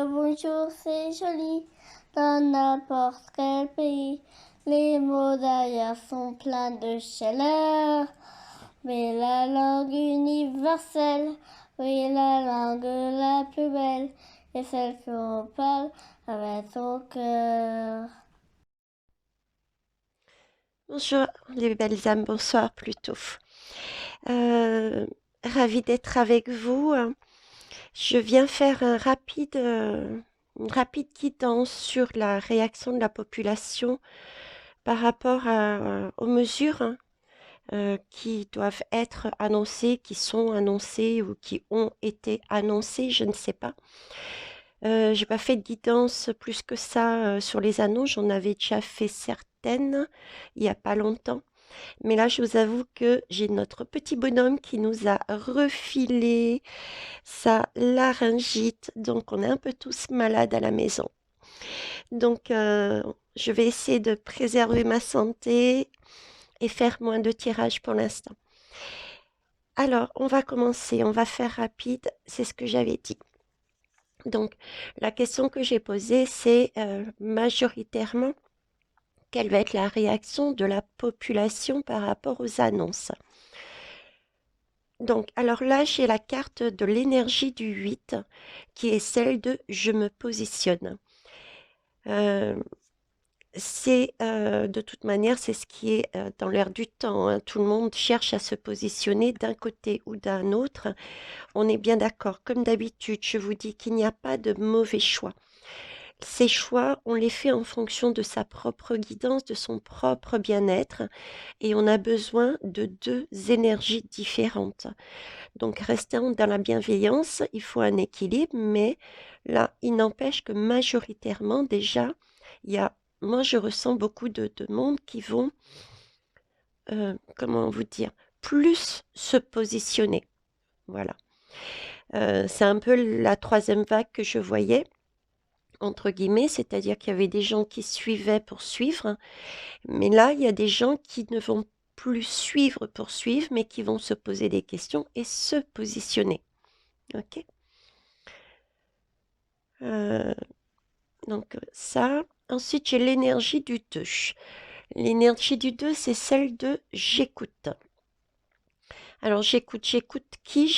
bonjour, c'est joli. Dans n'importe quel pays, les mots d'ailleurs sont pleins de chaleur. Mais la langue universelle, oui, la langue la plus belle, est celle qu'on parle avec son cœur. Bonjour les belles âmes, bonsoir plutôt. Euh, Ravie d'être avec vous. Je viens faire une rapide guidance sur la réaction de la population par rapport aux mesures qui doivent être annoncées, qui sont annoncées ou qui ont été annoncées, je ne sais pas. J'ai pas fait de guidance plus que ça sur les annonces, j'en avais déjà fait certaines il y a pas longtemps. Mais là, je vous avoue que j'ai notre petit bonhomme qui nous a refilé sa laryngite, donc on est un peu tous malades à la maison. Donc, je vais essayer de préserver ma santé et faire moins de tirages pour l'instant. Alors, on va commencer, on va faire rapide, c'est ce que j'avais dit. Donc, la question que j'ai posée, c'est majoritairement, quelle va être la réaction de la population par rapport aux annonces? Donc, alors là, j'ai la carte de l'énergie du 8, qui est celle de je me positionne. Euh, de toute manière, c'est ce qui est dans l'air du temps, hein. Tout le monde cherche à se positionner d'un côté ou d'un autre. On est bien d'accord. Comme d'habitude, je vous dis qu'il n'y a pas de mauvais choix. Ces choix, on les fait en fonction de sa propre guidance, de son propre bien-être, et on a besoin de deux énergies différentes. Donc, restant dans la bienveillance, il faut un équilibre, mais là, il n'empêche que majoritairement, déjà, il y a, moi, je ressens beaucoup de monde qui vont, comment vous dire, plus se positionner. Voilà. C'est un peu la troisième vague que je voyais, entre guillemets, c'est-à-dire qu'il y avait des gens qui suivaient pour suivre, mais là, il y a des gens qui ne vont plus suivre pour suivre, mais qui vont se poser des questions et se positionner. OK? Euh, donc ça. Ensuite, j'ai l'énergie du 2. L'énergie du 2, c'est celle de j'écoute. Alors j'écoute qui?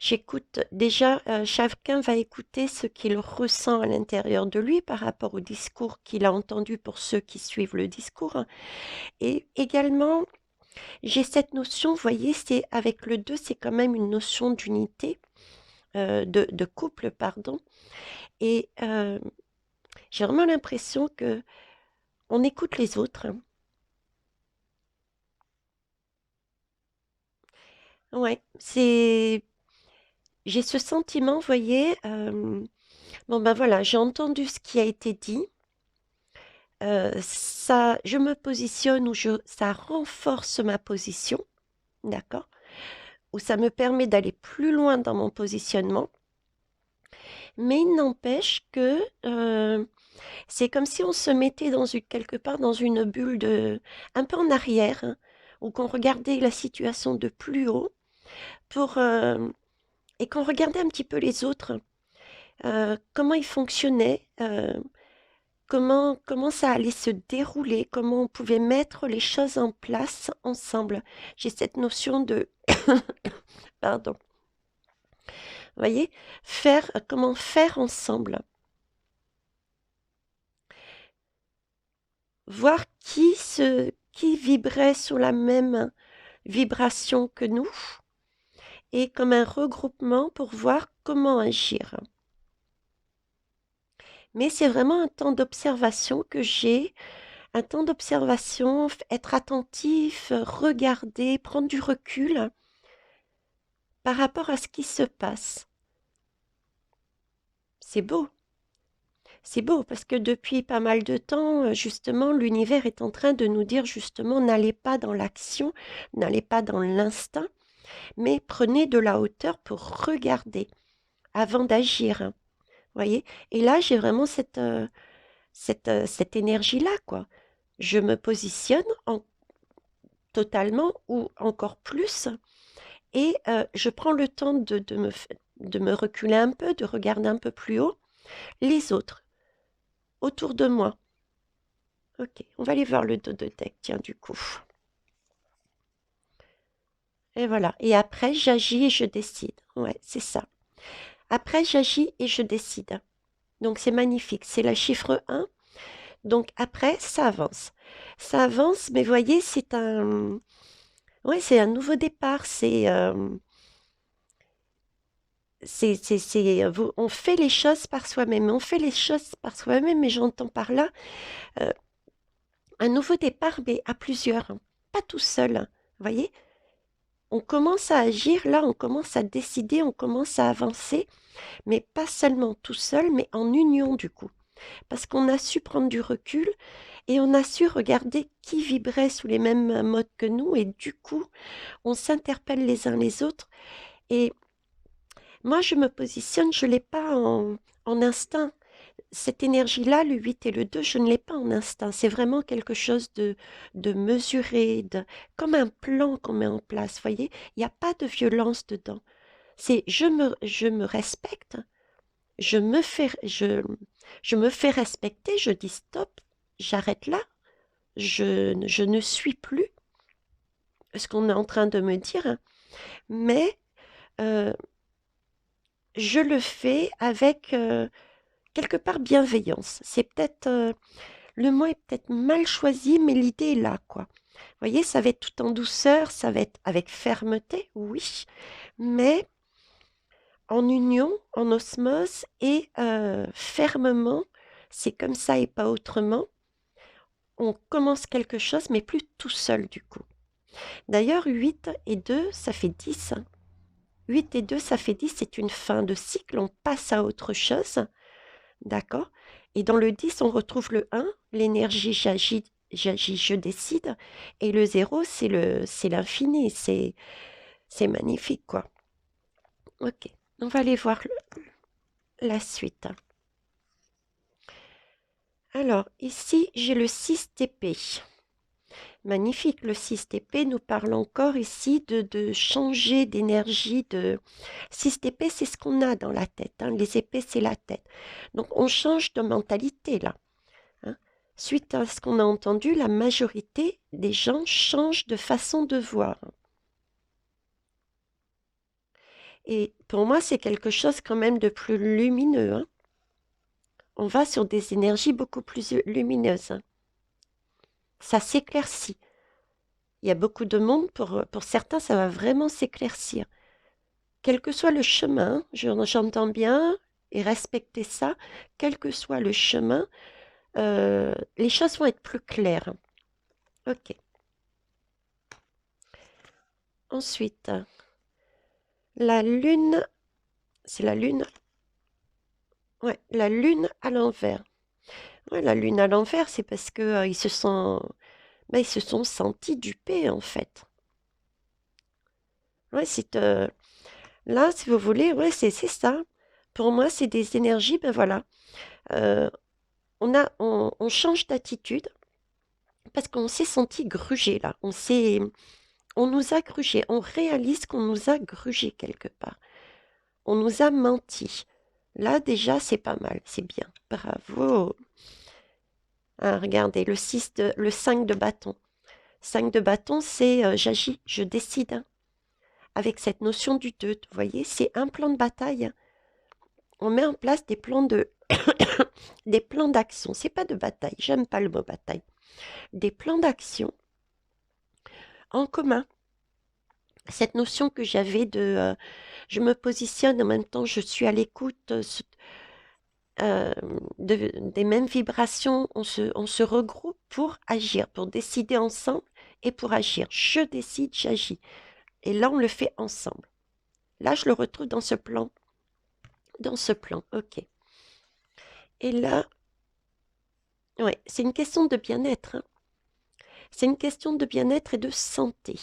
J'écoute déjà, chacun va écouter ce qu'il ressent à l'intérieur de lui par rapport au discours qu'il a entendu pour ceux qui suivent le discours. Et également, j'ai cette notion, vous voyez, c'est avec le 2, c'est quand même une notion d'unité, de couple, pardon. Et j'ai vraiment l'impression que on écoute les autres. Ouais, j'ai ce sentiment, vous voyez, bon ben voilà, j'ai entendu ce qui a été dit, ça, je me positionne ou ça renforce ma position, d'accord, ou ça me permet d'aller plus loin dans mon positionnement, mais il n'empêche que c'est comme si on se mettait quelque part dans une bulle un peu en arrière, hein, ou qu'on regardait la situation de plus haut pour, et qu'on regardait un petit peu les autres, comment ils fonctionnaient, comment ça allait se dérouler, comment on pouvait mettre les choses en place ensemble. J'ai cette notion de, pardon, vous voyez, comment faire ensemble, voir qui vibrait sur la même vibration que nous, et comme un regroupement pour voir comment agir. Mais c'est vraiment un temps d'observation que j'ai, un temps d'observation, être attentif, regarder, prendre du recul par rapport à ce qui se passe. C'est beau. C'est beau parce que depuis pas mal de temps, justement, l'univers est en train de nous dire justement, n'allez pas dans l'action, n'allez pas dans l'instinct, mais prenez de la hauteur pour regarder avant d'agir, hein. Voyez? Et là, j'ai vraiment cette énergie-là, quoi. Je me positionne totalement ou encore plus et je prends le temps de me reculer un peu, de regarder un peu plus haut. Les autres, autour de moi. Ok, on va aller voir le dos de deck, tiens, du coup. Et voilà. Et après, j'agis et je décide. Ouais, c'est ça. Après, j'agis et je décide. Donc, c'est magnifique. C'est la chiffre 1. Donc, après, ça avance. Ça avance, mais voyez, c'est un... Ouais, c'est un nouveau départ. On fait les choses par soi-même. On fait les choses par soi-même, mais j'entends par là euh, un nouveau départ, mais à plusieurs. Hein. Pas tout seul. Hein. Vous voyez? On commence à agir, là, on commence à décider, on commence à avancer, mais pas seulement tout seul, mais en union du coup. Parce qu'on a su prendre du recul et on a su regarder qui vibrait sous les mêmes modes que nous et du coup, on s'interpelle les uns les autres. Et moi, je me positionne, je ne l'ai pas en instinct. Cette énergie-là, le 8 et le 2, je ne l'ai pas en instinct. C'est vraiment quelque chose de mesuré, comme un plan qu'on met en place. Vous voyez, il n'y a pas de violence dedans. C'est je me respecte, je me fais respecter, je dis stop, j'arrête là, je ne suis plus ce qu'on est en train de me dire, hein, mais euh, je le fais avec quelque part bienveillance. C'est peut-être, le mot est peut-être mal choisi, mais l'idée est là, quoi. Vous voyez, ça va être tout en douceur, ça va être avec fermeté, oui, mais en union, en osmose et fermement, c'est comme ça et pas autrement. On commence quelque chose, mais plus tout seul du coup. D'ailleurs, 8 et 2, ça fait 10. 8 et 2, ça fait 10, c'est une fin de cycle, on passe à autre chose, d'accord? Et dans le 10, on retrouve le 1, l'énergie j'agis, je décide, et le 0, c'est l'infini, c'est magnifique, quoi. Ok, on va aller voir la suite. Alors, ici, j'ai le 6 TP. Magnifique, le 6 TP nous parle encore ici de changer d'énergie. 6 TP, c'est ce qu'on a dans la tête. Hein. Les épées, c'est la tête. Donc, on change de mentalité là. Hein. Suite à ce qu'on a entendu, la majorité des gens changent de façon de voir. Et pour moi, c'est quelque chose quand même de plus lumineux. Hein. On va sur des énergies beaucoup plus lumineuses. Hein. Ça s'éclaircit. Il y a beaucoup de monde, pour certains, ça va vraiment s'éclaircir. Quel que soit le chemin, j'entends bien et respecter ça, quel que soit le chemin, les choses vont être plus claires. Ok. Ensuite, la lune, c'est la lune. Ouais, la lune à l'envers. Ouais, la lune à l'envers, c'est parce que ils se sont sentis dupés en fait. Ouais, là, si vous voulez, ouais, c'est ça. Pour moi, c'est des énergies, ben voilà. Euh, on change d'attitude parce qu'on s'est senti grugé là. On nous a grugé. On réalise qu'on nous a grugé quelque part. On nous a menti. Là, déjà, c'est pas mal. C'est bien. Bravo. Ah, regardez, le 5 de bâton. 5 de bâton, c'est j'agis, je décide. Hein. Avec cette notion du 2, vous voyez, c'est un plan de bataille. Hein. On met en place des plans des plans d'action. C'est pas de bataille. J'aime pas le mot bataille. Des plans d'action en commun. Cette notion que j'avais je me positionne en même temps, je suis à l'écoute des mêmes vibrations, on se regroupe pour agir, pour décider ensemble et pour agir. Je décide, j'agis. Et là, on le fait ensemble. Là, je le retrouve dans ce plan. Dans ce plan, ok. Et là, ouais, c'est une question de bien-être. Hein. C'est une question de bien-être et de santé.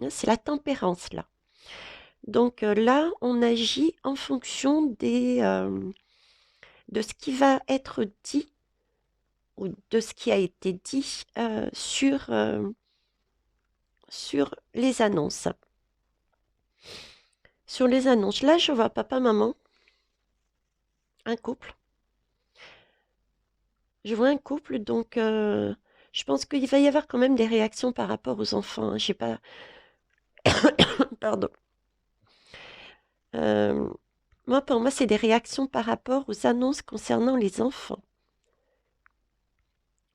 Hein, c'est la tempérance, là. Donc là, on agit en fonction de ce qui va être dit ou de ce qui a été dit sur les annonces. Sur les annonces, là, je vois papa, maman, un couple. Je vois un couple, donc je pense qu'il va y avoir quand même des réactions par rapport aux enfants, hein. J'ai pas... Pardon. Euh, Moi, pour moi, c'est des réactions par rapport aux annonces concernant les enfants.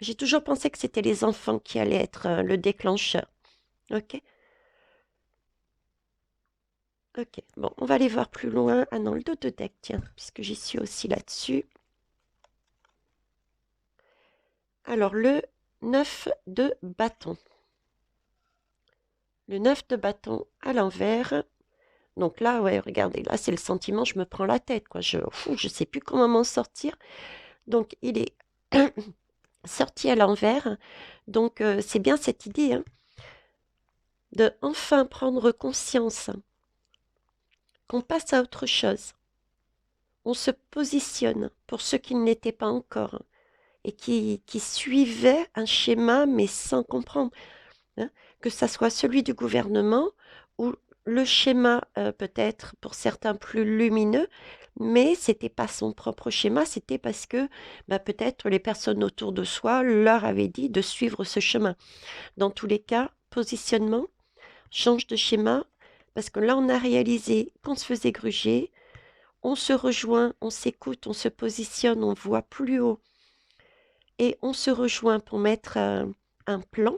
J'ai toujours pensé que c'était les enfants qui allaient être le déclencheur. Ok? Ok. Bon, on va aller voir plus loin. Ah non, le dos de deck, tiens, puisque j'y suis aussi là-dessus. Alors, le 9 de bâton. Le 9 de bâton à l'envers. Donc là, ouais, regardez, là, c'est le sentiment, je me prends la tête, quoi. Je sais plus comment m'en sortir. Donc, il est sorti à l'envers. Donc, c'est bien cette idée, hein, de enfin prendre conscience qu'on passe à autre chose. On se positionne pour ceux qui ne l'étaient pas encore et qui suivaient un schéma mais sans comprendre, hein, que ça soit celui du gouvernement ou le schéma peut-être pour certains plus lumineux, mais c'était pas son propre schéma, c'était parce que bah, peut-être les personnes autour de soi leur avaient dit de suivre ce chemin. Dans tous les cas, positionnement, change de schéma, parce que là on a réalisé qu'on se faisait gruger, on se rejoint, on s'écoute, on se positionne, on voit plus haut et on se rejoint pour mettre un plan,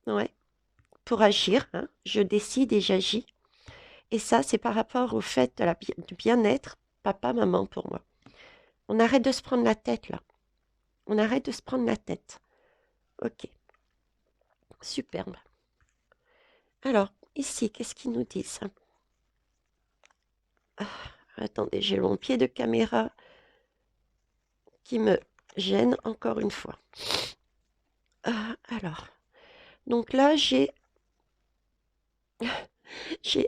ouais, pour agir, hein. Je décide et j'agis. Et ça, c'est par rapport au fait de du bien-être, papa, maman pour moi. On arrête de se prendre la tête là. On arrête de se prendre la tête. Ok, superbe. Alors, ici, qu'est-ce qu'ils nous disent? Ah, attendez, j'ai mon pied de caméra qui me gêne encore une fois. Ah, alors, donc là, j'ai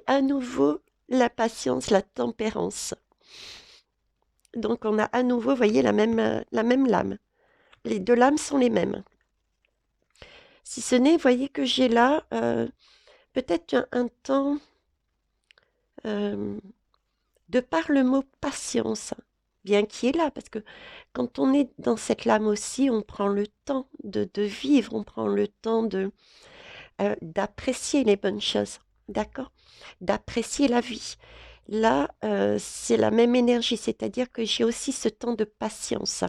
à nouveau la patience, la tempérance. Donc on a à nouveau, vous voyez, la même lame. Les deux lames sont les mêmes. Si ce n'est, vous voyez que j'ai là peut-être un temps, euh, de par le mot patience, bien qui est là, parce que quand on est dans cette lame aussi, on prend le temps de vivre, on prend le temps d'apprécier les bonnes choses, d'accord? D'apprécier la vie. Là, c'est la même énergie, c'est-à-dire que j'ai aussi ce temps de patience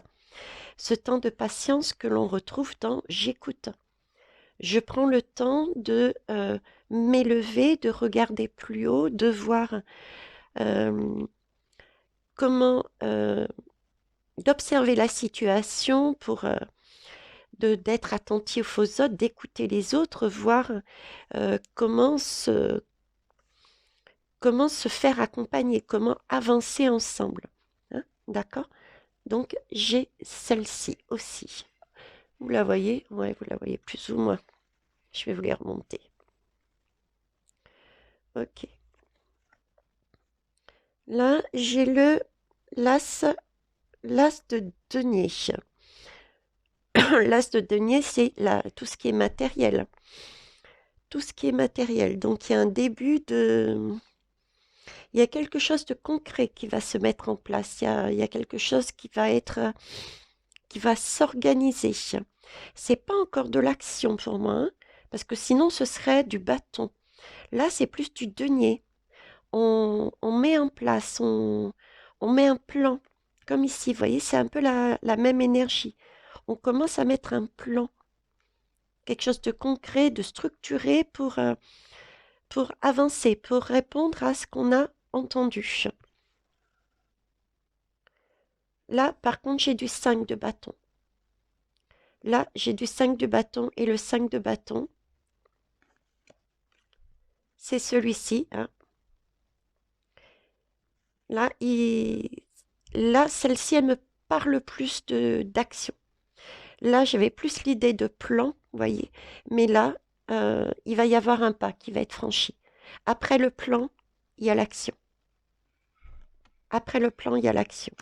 que l'on retrouve dans j'écoute. Je prends le temps de m'élever, de regarder plus haut, de voir euh, comment, d'observer la situation pour d'être attentif aux autres, d'écouter les autres, voir comment comment se faire accompagner, comment avancer ensemble. Hein, d'accord? Donc, j'ai celle-ci aussi. Vous la voyez? Ouais, vous la voyez plus ou moins. Je vais vous les remonter. Ok. Là, j'ai le l'as, l'as de denier. L'as de denier, c'est tout ce qui est matériel. Tout ce qui est matériel. Donc, il y a un début de... Il y a quelque chose de concret qui va se mettre en place. Il y a quelque chose qui va être, qui va s'organiser. C'est pas encore de l'action pour moi, hein, parce que sinon ce serait du bâton. Là, c'est plus du denier. On met en place, on met un plan. Comme ici, vous voyez, c'est un peu la même énergie. On commence à mettre un plan, quelque chose de concret, de structuré pour avancer, pour répondre à ce qu'on a entendu. Là, par contre, j'ai du 5 de bâton. Là, j'ai du 5 de bâton et le 5 de bâton, c'est celui-ci, hein. Là, là celle-ci, elle me parle plus d'action. Là, j'avais plus l'idée de plan, vous voyez. Mais là, il va y avoir un pas qui va être franchi. Après le plan, il y a l'action. Après le plan, il y a l'action.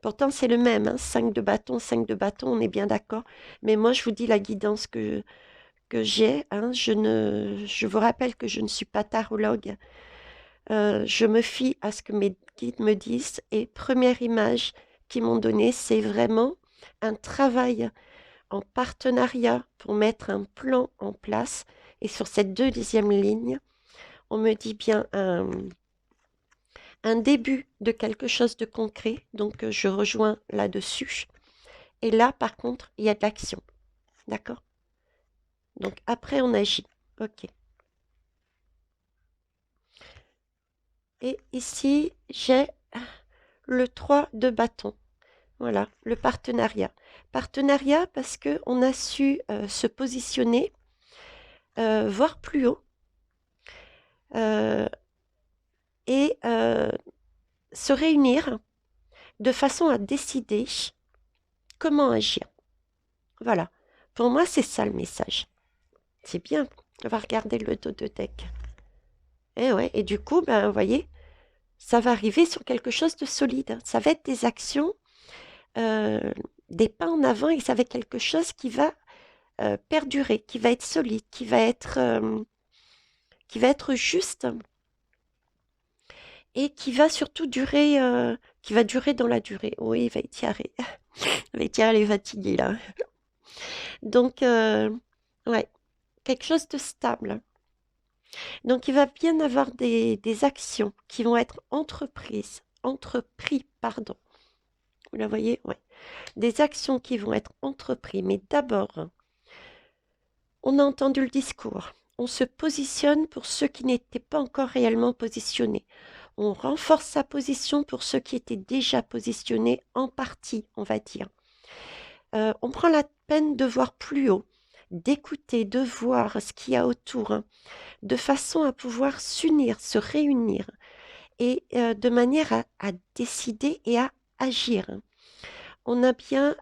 Pourtant, c'est le même, hein, 5 de bâton, 5 de bâton, on est bien d'accord. Mais moi, je vous dis la guidance que j'ai, hein, je vous rappelle que je ne suis pas tarologue. je me fie à ce que mes guides me disent et première image qu'ils m'ont donnée, c'est vraiment un travail en partenariat pour mettre un plan en place et sur cette deuxième ligne, on me dit bien un début de quelque chose de concret, donc je rejoins là-dessus. Et là, par contre, il y a de l'action, d'accord? Donc après, on agit, ok. Et ici, j'ai le 3 de bâton. Voilà, le partenariat. Partenariat parce qu'on a su se positionner, voir plus haut euh, et se réunir de façon à décider comment agir. Voilà, pour moi, c'est ça le message. C'est bien, on va regarder le dos de deck. Et ouais, et du coup, ben, vous voyez, ça va arriver sur quelque chose de solide. Ça va être des actions, des pas en avant, et ça va être quelque chose qui va perdurer, qui va être solide, qui va être juste et qui va surtout durer, qui va durer dans la durée. Oui, il va étirer. Il va étirer les fatigués là. Donc, ouais, quelque chose de stable. Donc, il va bien avoir des actions qui vont être entrepris, pardon. Vous la voyez? Ouais. Des actions qui vont être entreprises. Mais d'abord, on a entendu le discours. On se positionne pour ceux qui n'étaient pas encore réellement positionnés. On renforce sa position pour ceux qui étaient déjà positionnés en partie, on va dire. On prend la peine de voir plus haut, d'écouter, de voir ce qu'il y a autour, hein, de façon à pouvoir s'unir, se réunir, et de manière à décider et à agir. On a bien,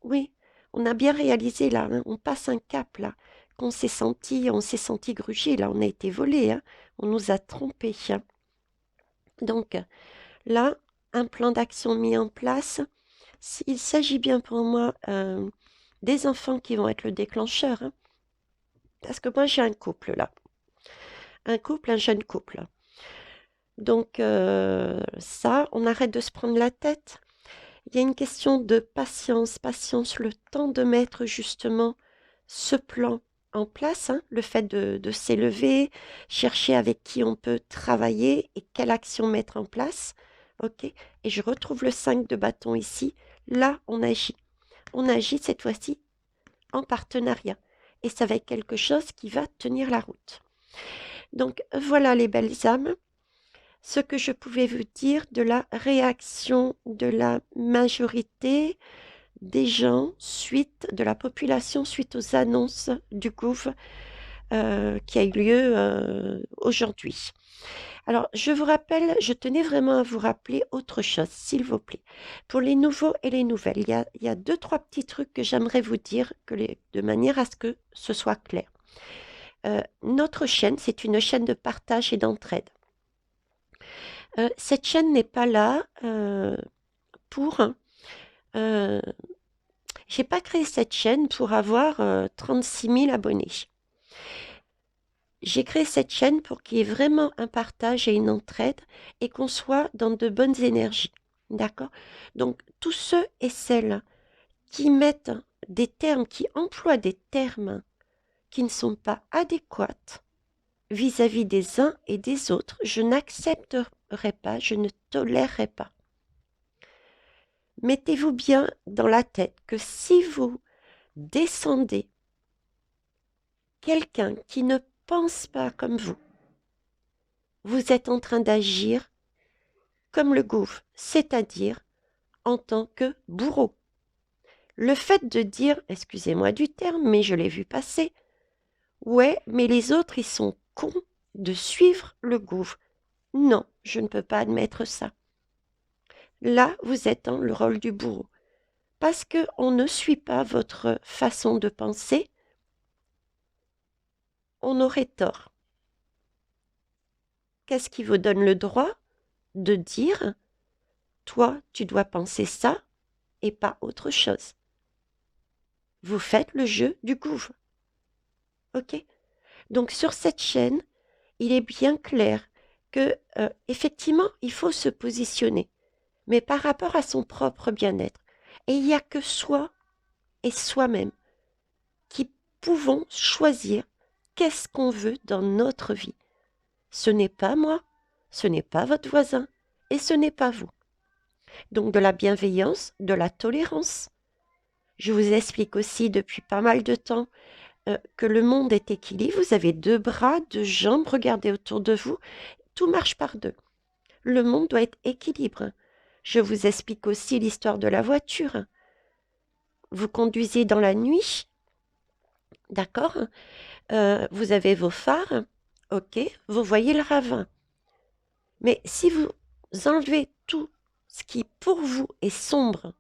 oui, on a bien réalisé là, hein, on passe un cap là, on s'est senti grugé, là, on a été volé, hein, on nous a trompés. Hein. Donc là, un plan d'action mis en place. Il s'agit bien pour moi des enfants qui vont être le déclencheur. Hein, parce que moi, j'ai un couple là. Un jeune couple. Donc ça, on arrête de se prendre la tête. Il y a une question de patience, le temps de mettre justement ce plan en place, hein, le fait de s'élever, chercher avec qui on peut travailler et quelle action mettre en place. Ok. Et je retrouve le 5 de bâton ici. Là, on agit. On agit cette fois-ci en partenariat. Et ça va être quelque chose qui va tenir la route. Donc voilà les belles âmes, ce que je pouvais vous dire de la réaction de la majorité des gens de la population suite aux annonces du gouv qui a eu lieu aujourd'hui. Alors, je tenais vraiment à vous rappeler autre chose, s'il vous plaît. Pour les nouveaux et les nouvelles, il y a deux, trois petits trucs que j'aimerais vous dire de manière à ce que ce soit clair. Notre chaîne, c'est une chaîne de partage et d'entraide. Cette chaîne n'est pas là pour... j'ai pas créé cette chaîne pour avoir 36 000 abonnés. J'ai créé cette chaîne pour qu'il y ait vraiment un partage et une entraide et qu'on soit dans de bonnes énergies. D'accord? Donc, tous ceux et celles qui mettent des termes, qui emploient des termes qui ne sont pas adéquats vis-à-vis des uns et des autres, je n'accepterai pas, je ne tolérerai pas. Mettez-vous bien dans la tête que si vous descendez quelqu'un qui ne pense pas comme vous êtes en train d'agir comme le gouffre, c'est-à-dire en tant que bourreau. Le fait de dire, excusez-moi du terme, mais je l'ai vu passer, ouais, mais les autres, ils sont cons de suivre le gouffre. Non, je ne peux pas admettre ça. Là, vous êtes dans le rôle du bourreau. Parce qu'on ne suit pas votre façon de penser, on aurait tort. Qu'est-ce qui vous donne le droit de dire, toi, tu dois penser ça et pas autre chose? Vous faites le jeu du gouffre. Ok? Donc sur cette chaîne, il est bien clair que, effectivement, il faut se positionner, mais par rapport à son propre bien-être. Et il n'y a que soi et soi-même qui pouvons choisir qu'est-ce qu'on veut dans notre vie. Ce n'est pas moi, ce n'est pas votre voisin, et ce n'est pas vous. Donc de la bienveillance, de la tolérance. Je vous explique aussi depuis pas mal de temps que le monde est équilibre. Vous avez 2 bras, 2 jambes, regardez autour de vous, tout marche par 2. Le monde doit être équilibre. Je vous explique aussi l'histoire de la voiture. Vous conduisez dans la nuit, d'accord? Vous avez vos phares, ok, vous voyez le ravin. Mais si vous enlevez tout ce qui pour vous est sombre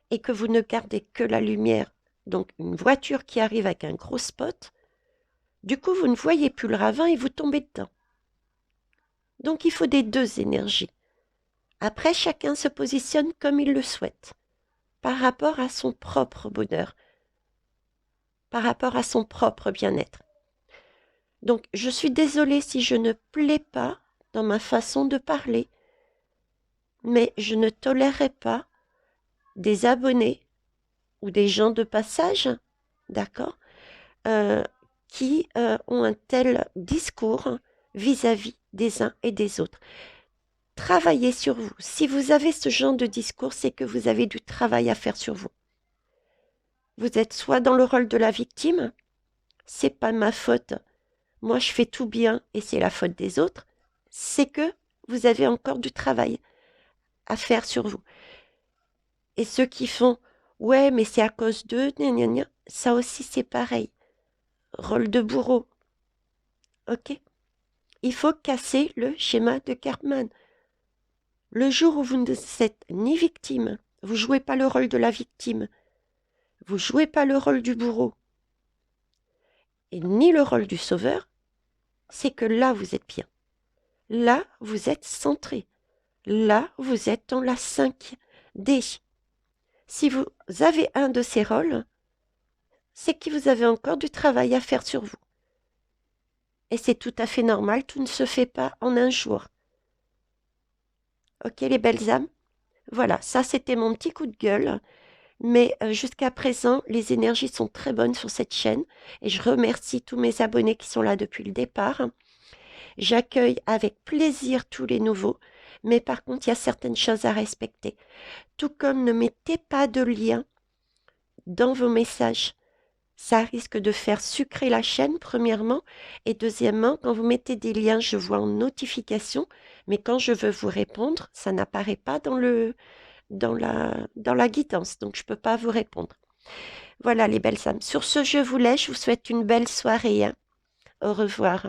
et que vous ne gardez que la lumière, donc une voiture qui arrive avec un gros spot, du coup vous ne voyez plus le ravin et vous tombez dedans. Donc il faut des 2 énergies. Après, chacun se positionne comme il le souhaite, par rapport à son propre bonheur, par rapport à son propre bien-être. Donc je suis désolée si je ne plais pas dans ma façon de parler, mais je ne tolérerai pas des abonnés ou des gens de passage, d'accord, qui ont un tel discours vis-à-vis des uns et des autres. Travaillez sur vous. Si vous avez ce genre de discours, c'est que vous avez du travail à faire sur vous. Vous êtes soit dans le rôle de la victime, c'est pas ma faute, moi je fais tout bien et c'est la faute des autres, c'est que vous avez encore du travail à faire sur vous. Et ceux qui font ouais, mais c'est à cause d'eux, gna gna gna, ça aussi c'est pareil. Rôle de bourreau. Ok? Il faut casser le schéma de Cartman. Le jour où vous ne êtes ni victime, vous jouez pas le rôle de la victime, vous jouez pas le rôle du bourreau, et ni le rôle du sauveur, c'est que là vous êtes bien. Là vous êtes centré. Là vous êtes dans la 5D. Si vous avez un de ces rôles, c'est que vous avez encore du travail à faire sur vous. Et c'est tout à fait normal, tout ne se fait pas en un jour. Ok les belles âmes? Voilà, ça c'était mon petit coup de gueule. Mais jusqu'à présent, les énergies sont très bonnes sur cette chaîne. Et je remercie tous mes abonnés qui sont là depuis le départ. J'accueille avec plaisir tous les nouveaux. Mais par contre, il y a certaines choses à respecter. Tout comme ne mettez pas de lien dans vos messages. Ça risque de faire sucrer la chaîne, premièrement. Et deuxièmement, quand vous mettez des liens, je vois en notification. Mais quand je veux vous répondre, ça n'apparaît pas dans la guidance. Donc, je ne peux pas vous répondre. Voilà les belles âmes. Sur ce, je vous laisse. Je vous souhaite une belle soirée. Hein. Au revoir.